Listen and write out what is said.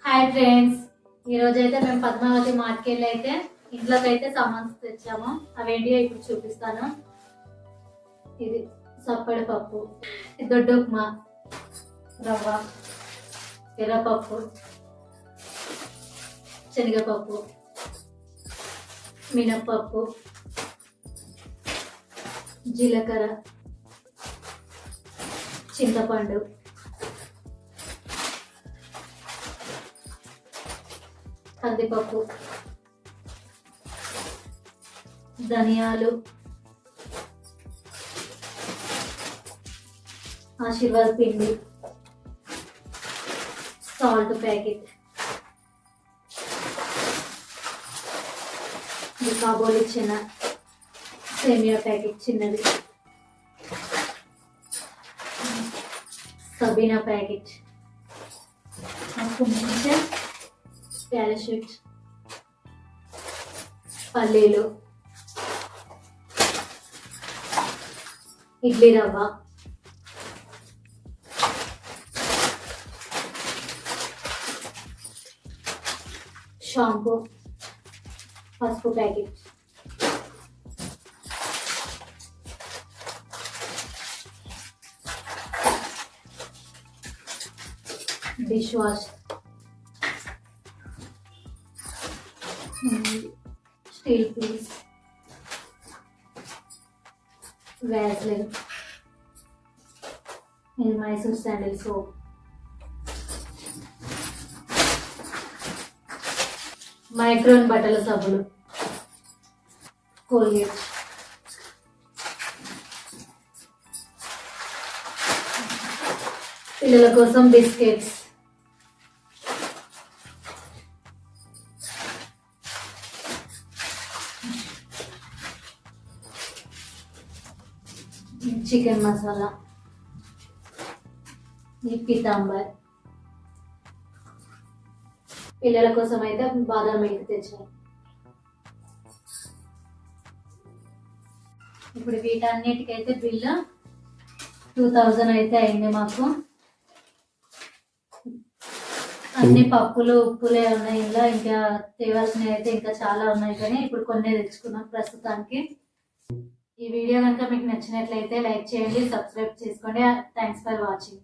Hi friends, ఈరోజు అయితే మేము పద్మావతి మార్కెట్ అయితే ఇంట్లోకి అయితే సామాన్స్ తెచ్చాము. అవేంటియో ఇప్పుడు చూపిస్తాను. ఇది సప్పడి పప్పు, దొడ్డు ఉప్మా, రవ్వ, ఎర్రపప్పు, శనగపప్పు, మినప్పప్పు, జీలకర్ర, చింతపండు, కందిపప్పు, ధనియాలు, ఆశీర్వాద్ పిండి, సాల్ట్ ప్యాకెట్, కాబోలి చిన్న సేమియా ప్యాకెట్ చిన్నది, సబీనా ప్యాకెట్, కొంచెం పారాషూట్, పల్లీలు, ఇడ్లీ రవ్వ, షాంపూ, పసుపు packet, dish wash, steel piece, Vaseline, Mysore sandal soap, Micron బట్టల సబ్బులు, కోల్గేట్, పిల్లల కోసం బిస్కెట్స్, చికెన్ మసాలా, ఈ పీతాంబర్, పిల్లల కోసం అయితే బాదం మిల్క్ తెచ్చాను. ఇప్పుడు వీటన్నిటికైతే బిల్లు 2000 అయితే అయింది మాకు. అన్ని పప్పులు ఉప్పులే ఉన్నాయి, ఇలా ఇంకా తేవాల్సినవి అయితే ఇంకా చాలా ఉన్నాయి, కానీ ఇప్పుడు కొన్ని తెచ్చుకున్నాం ప్రస్తుతానికి. ఈ వీడియో కనుక మీకు నచ్చినట్లయితే లైక్ చేయండి, సబ్స్క్రైబ్ చేసుకోండి. Thanks for watching.